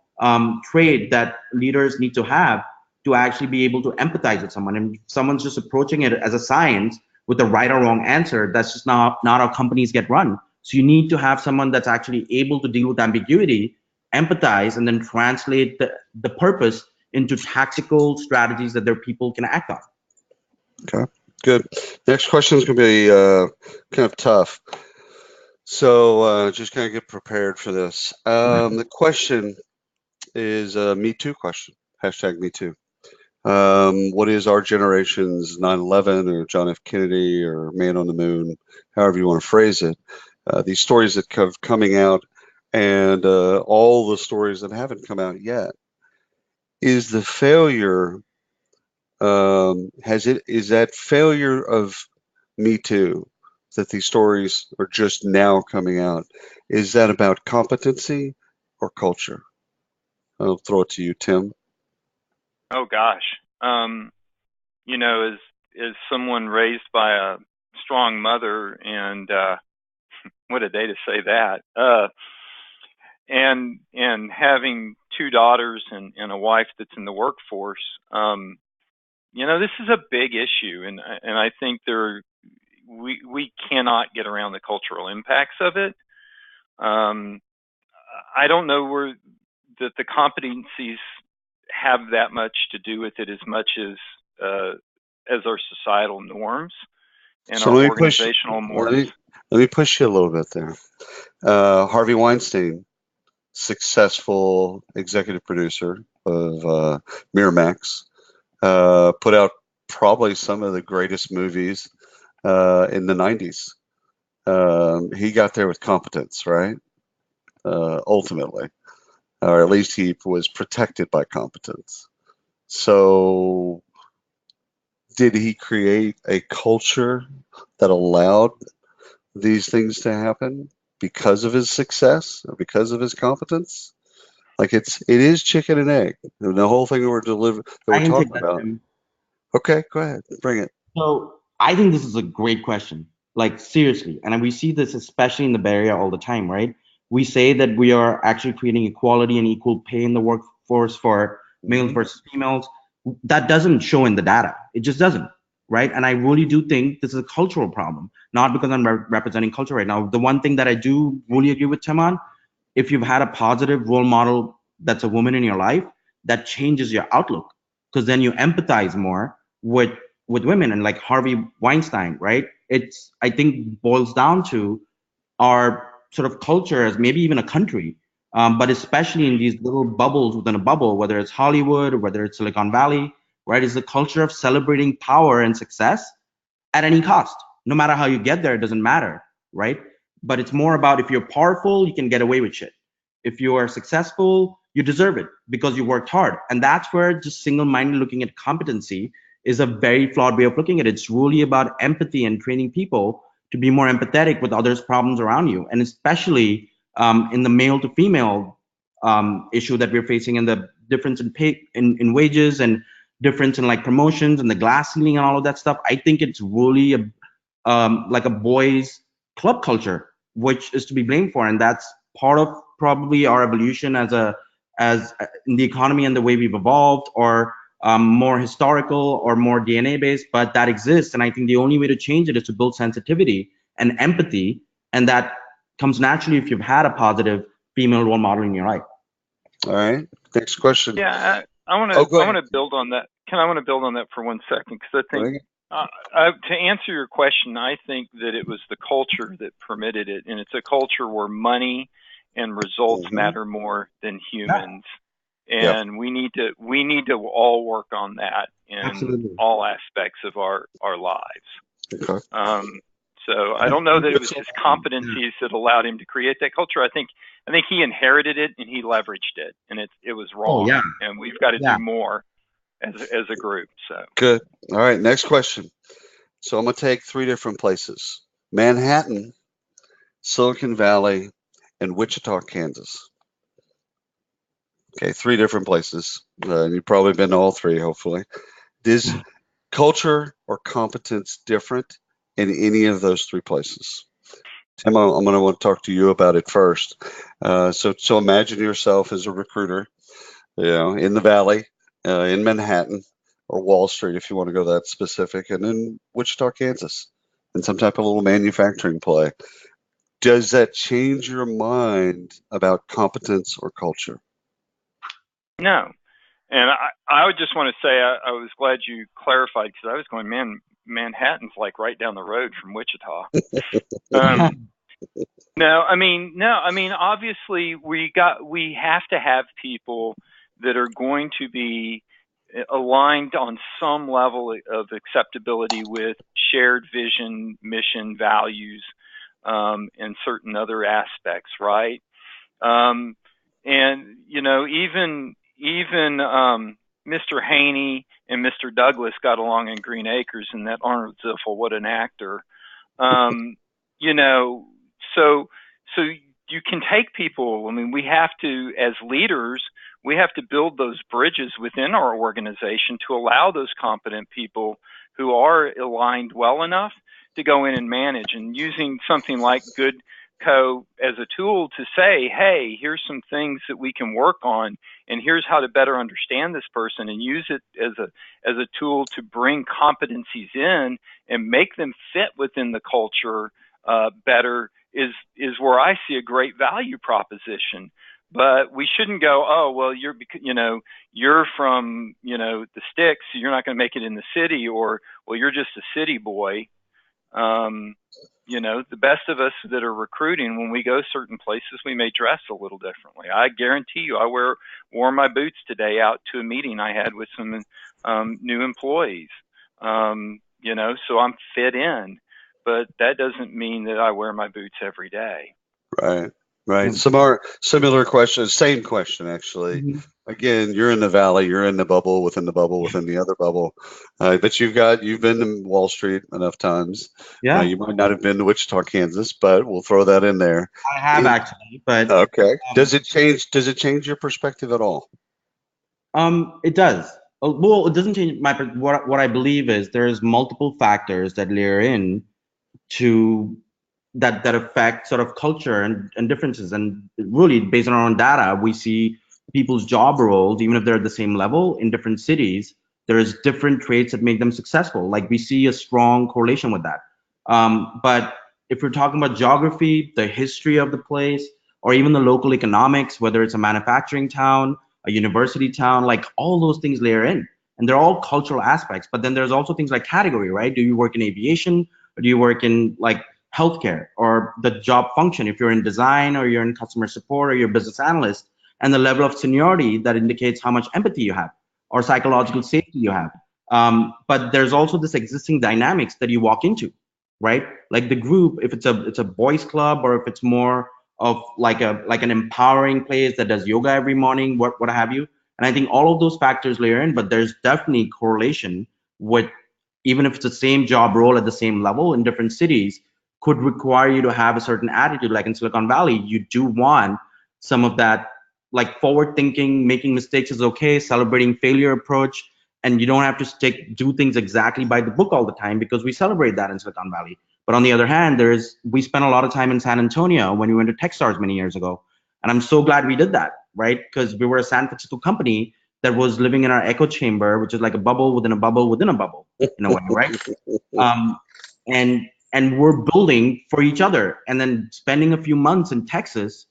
trait that leaders need to have to actually be able to empathize with someone. And if someone's just approaching it as a science with a right or wrong answer, that's just not how companies get run. So you need to have someone that's actually able to deal with ambiguity, empathize, and then translate the purpose into tactical strategies that their people can act on. Okay, good. Next question is going to be kind of tough. So just kind of get prepared for this. The question is a Me Too question. Hashtag Me Too. What is our generation's 9/11 or John F. Kennedy or Man on the Moon, however you want to phrase it? These stories that have coming out and all the stories that haven't come out yet. Is the failure is that failure of Me Too that these stories are just now coming out? Is that about competency or culture? I'll throw it to you, Tim. Oh gosh, you know, as someone raised by a strong mother, and what a day to say that. And having two daughters and a wife that's in the workforce, you know, this is a big issue, and I think we cannot get around the cultural impacts of it. I don't know where that the competencies have that much to do with it as much as our societal norms and So our let me organizational norms. let me push you a little bit there. Harvey Weinstein, successful executive producer of Miramax, put out probably some of the greatest movies in the 90s. He got there with competence, right? Ultimately, or at least he was protected by competence. So, did he create a culture that allowed these things to happen because of his success or because of his competence? Like it is chicken and egg. And the whole thing that I we're can take talking that, about. Tim. Okay, go ahead, bring it. So I think this is a great question. Like seriously, and we see this especially in the Bay Area all the time, right? We say that we are actually creating equality and equal pay in the workforce for males Mhm. versus females. That doesn't show in the data. It just doesn't, right? And I really do think this is a cultural problem, not because I'm representing culture right now. The one thing that I do really agree with Tim on, if you've had a positive role model that's a woman in your life, that changes your outlook because then you empathize more with women. And like Harvey Weinstein, right? It's, I think, boils down to our sort of culture as maybe even a country, but especially in these little bubbles within a bubble, whether it's Hollywood or whether it's Silicon Valley, right? Is the culture of celebrating power and success at any cost, No matter how you get there, it doesn't matter, right? But it's more about if you're powerful, you can get away with shit. If you are successful, you deserve it because you worked hard. And that's where just single-minded looking at competency is a very flawed way of looking at it. It's really about empathy and training people to be more empathetic with others' problems around you, and especially in the male to female issue that we're facing, and the difference in pay in wages, and difference in like promotions and the glass ceiling and all of that stuff. I think it's really like a boys club culture, which is to be blamed for, and that's part of probably our evolution as in the economy and the way we've evolved, or more historical or more DNA based, but that exists. And I think the only way to change it is to build sensitivity and empathy, and that comes naturally if you've had a positive female role model in your life. All right. Next question. Yeah, I want to build on that. I want to build on that for 1 second, because I think to answer your question, I think that it was the culture that permitted it, and it's a culture where money and results matter more than humans. And we need to all work on that in all aspects of our lives. Okay. So I don't know that it was his competencies that allowed him to create that culture. I think he inherited it and he leveraged it, and it was wrong. And we've got to do more as a group. So good. All right. Next question. So I'm gonna take 3 different places: Manhattan, Silicon Valley, and Wichita, Kansas. Okay, 3 different places. You've probably been to all 3, hopefully. Is culture or competence different in any of those 3 places? Tim, I'm going to want to talk to you about it first. So imagine yourself as a recruiter, in the Valley, in Manhattan, or Wall Street, if you want to go that specific, and in Wichita, Kansas, in some type of little manufacturing play. Does that change your mind about competence or culture? No. And I would just want to say I was glad you clarified, because I was going, man, Manhattan's like right down the road from Wichita. No, I mean, obviously we have to have people that are going to be aligned on some level of acceptability with shared vision, mission, values, and certain other aspects, right? And even Mr. Haney and Mr. Douglas got along in Green Acres, and that Arnold Ziffel, what an actor. So you can take people. I mean, we have to, as leaders, we have to build those bridges within our organization to allow those competent people who are aligned well enough to go in and manage, and using something like Good Co as a tool to say, hey, here's some things that we can work on, and here's how to better understand this person, and use it as a tool to bring competencies in and make them fit within the culture better is where I see a great value proposition. But we shouldn't go, oh, well, you're from, the sticks, so you're not going to make it in the city, or, well, you're just a city boy. The best of us that are recruiting, when we go certain places, we may dress a little differently. I guarantee you, I wore my boots today out to a meeting I had with some new employees. So I'm fit in, but that doesn't mean that I wear my boots every day. Right. Some similar questions, same question, actually. Again, you're in the Valley, you're in the bubble within the other bubble. But you've been to Wall Street enough times. Yeah. You might not have been to Wichita, Kansas, but we'll throw that in there. I have actually, but okay. Does it change your perspective at all? It does. Well, it doesn't change what I believe is there's multiple factors that layer in to that affect sort of culture and differences. And really, based on our own data, we see people's job roles, even if they're at the same level in different cities, there's different traits that make them successful. Like, we see a strong correlation with that. But if we're talking about geography, the history of the place, or even the local economics, whether it's a manufacturing town, a university town, like all those things layer in. And they're all cultural aspects. But then there's also things like category, right? Do you work in aviation, or do you work in like healthcare, or the job function, if you're in design, or you're in customer support, or you're a business analyst, and the level of seniority that indicates how much empathy you have or psychological safety you have. But there's also this existing dynamics that you walk into, right? Like the group, if it's a boys club, or if it's more of like an empowering place that does yoga every morning, what have you. And I think all of those factors layer in, but there's definitely correlation with, even if it's the same job role at the same level in different cities, could require you to have a certain attitude. Like in Silicon Valley, you do want some of that, like forward thinking, making mistakes is okay, celebrating failure approach, and you don't have to do things exactly by the book all the time, because we celebrate that in Silicon Valley. But on the other hand, we spent a lot of time in San Antonio when we went to Techstars many years ago, and I'm so glad we did that, right? Because we were a San Francisco company that was living in our echo chamber, which is like a bubble within a bubble within a bubble, in a way, right? Um, and we're building for each other, and then spending a few months in Texas,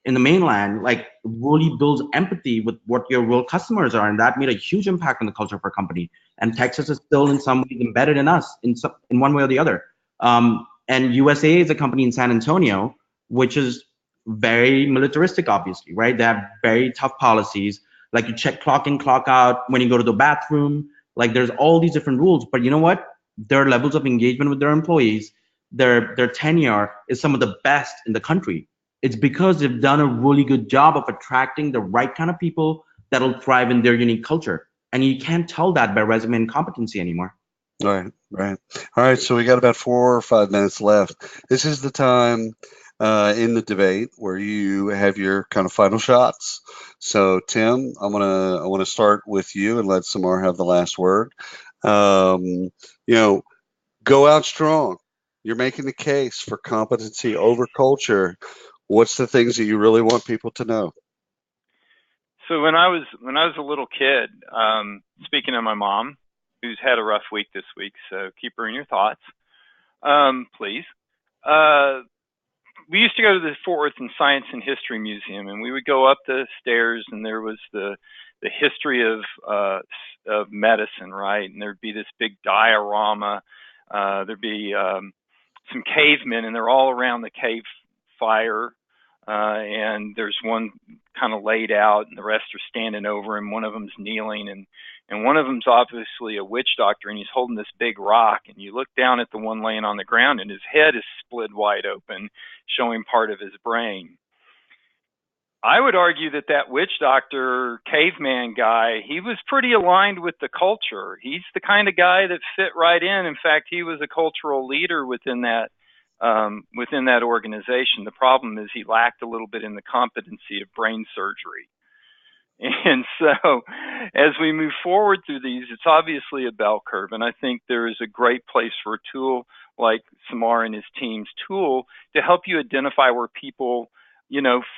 in the mainland, like really builds empathy with what your real customers are, and that made a huge impact on the culture of our company. And Texas is still in some ways embedded in us in one way or the other. And USA is a company in San Antonio, which is very militaristic, obviously, right? They have very tough policies, like you check clock in, clock out when you go to the bathroom. Like there's all these different rules, but you know what? Their levels of engagement with their employees, their tenure is some of the best in the country. It's because they've done a really good job of attracting the right kind of people that'll thrive in their unique culture. And you can't tell that by resume and competency anymore. Right, right. All right, so we got about 4 or 5 minutes left. This is the time in the debate where you have your kind of final shots. So, Tim, I want to start with you and let Samar have the last word. You know, go out strong. You're making the case for competency over culture. What's the things that you really want people to know? So when I was a little kid, speaking of my mom, who's had a rough week this week, so keep her in your thoughts, please. We used to go to the Fort Worth Science and History Museum, and we would go up the stairs, and there was the history of medicine, right? And there'd be this big diorama. There'd be some cavemen, and they're all around the cave fire. And there's one kind of laid out, and the rest are standing over him. One of them's kneeling, and one of them's obviously a witch doctor, and he's holding this big rock. And you look down at the one laying on the ground, and his head is split wide open, showing part of his brain. I would argue that witch doctor, caveman guy, he was pretty aligned with the culture. He's the kind of guy that fit right in. In fact, he was a cultural leader within that organization. The problem is he lacked a little bit in the competency of brain surgery. And so as we move forward through these, it's obviously a bell curve. And I think there is a great place for a tool like Samar and his team's tool to help you identify where people,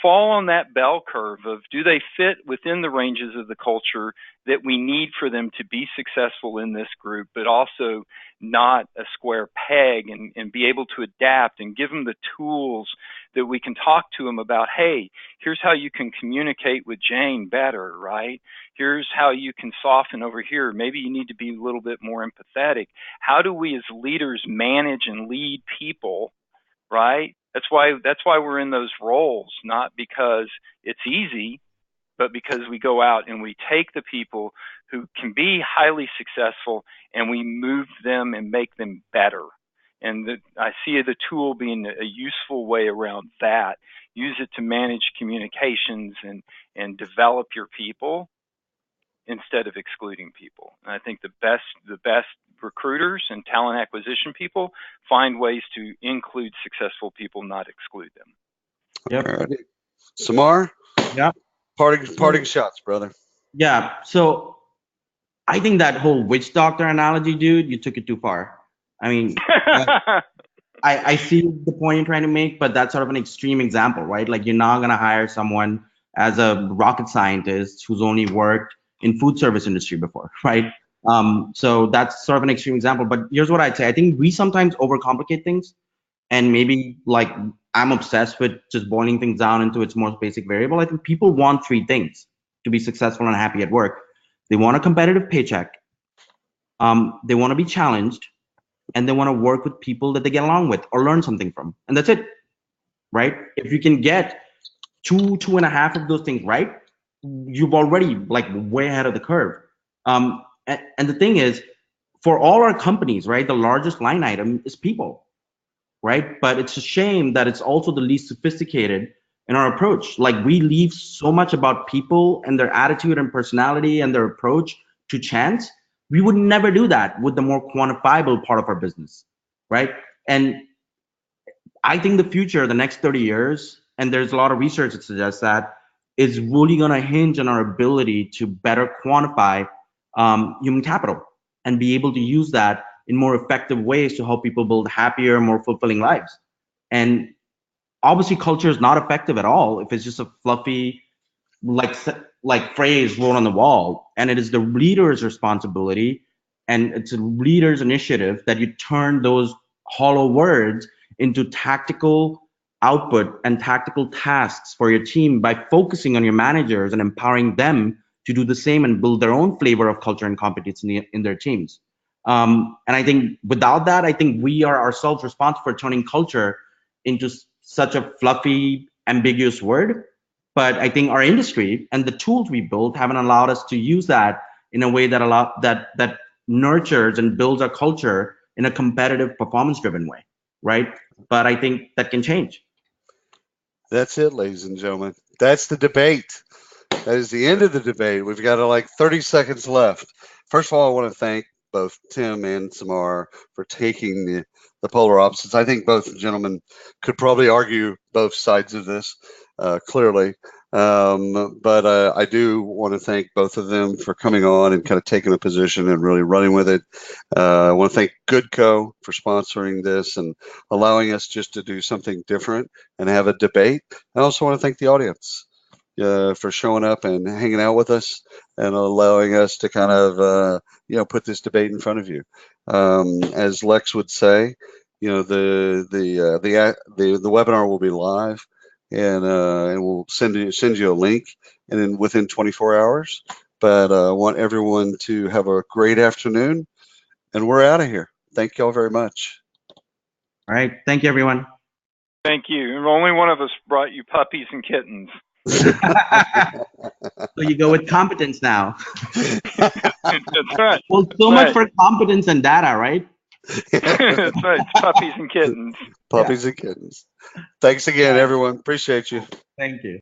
fall on that bell curve of, do they fit within the ranges of the culture that we need for them to be successful in this group, but also not a square peg, and be able to adapt and give them the tools that we can talk to them about, hey, here's how you can communicate with Jane better, right? Here's how you can soften over here. Maybe you need to be a little bit more empathetic. How do we as leaders manage and lead people, right? That's why we're in those roles, not because it's easy, but because we go out and we take the people who can be highly successful and we move them and make them better. And I see the tool being a useful way around that. Use it to manage communications and develop your people instead of excluding people. And I think the best recruiters and talent acquisition people find ways to include successful people, not exclude them. Yep. Alrighty. Samar? Yeah. Parting shots, brother. Yeah. So I think that whole witch doctor analogy, dude, you took it too far. I mean, I see the point you're trying to make, but that's sort of an extreme example, right? Like, you're not going to hire someone as a rocket scientist who's only worked in food service industry before, right? So that's sort of an extreme example. But here's what I'd say. I think we sometimes overcomplicate things, and maybe, like, I'm obsessed with just boiling things down into its most basic variable. I think people want 3 things to be successful and happy at work. They want a competitive paycheck. They want to be challenged, and they want to work with people that they get along with or learn something from. And that's it, right? If you can get 2.5 of those things right, you've already, like, way ahead of the curve. And the thing is, for all our companies, right, the largest line item is people. right? But it's a shame that it's also the least sophisticated in our approach. Like, we leave so much about people and their attitude and personality and their approach to chance. We would never do that with the more quantifiable part of our business, right? And I think the future, the next 30 years, and there's a lot of research that suggests that, is really going to hinge on our ability to better quantify human capital and be able to use that in more effective ways to help people build happier, more fulfilling lives. And obviously, culture is not effective at all if it's just a fluffy, like phrase wrote on the wall. And it is the leader's responsibility, and it's a leader's initiative that you turn those hollow words into tactical output and tactical tasks for your team by focusing on your managers and empowering them to do the same and build their own flavor of culture and competence in their teams. And I think without that, I think we are ourselves responsible for turning culture into such a fluffy, ambiguous word. But I think our industry and the tools we built haven't allowed us to use that in a way that nurtures and builds our culture in a competitive, performance-driven way, right? But I think that can change. That's it, ladies and gentlemen. That's the debate. That is the end of the debate. We've got like 30 seconds left. First of all, I want to thank both Tim and Samar for taking the polar opposites. I think both gentlemen could probably argue both sides of this clearly. But I do want to thank both of them for coming on and kind of taking a position and really running with it. I want to thank Goodco for sponsoring this and allowing us just to do something different and have a debate. I also want to thank the audience for showing up and hanging out with us and allowing us to kind of put this debate in front of you. As Lex would say, the webinar will be live, and we'll send you a link, and then within 24 hours. But I want everyone to have a great afternoon, and we're out of here. Thank you all very much. All right. Thank you, everyone. Thank you. And only one of us brought you puppies and kittens. So you go with competence now. That's right. Well, so much for competence and data, right? That's right. It's puppies and kittens. Puppies and kittens. Thanks again, everyone. Appreciate you. Thank you.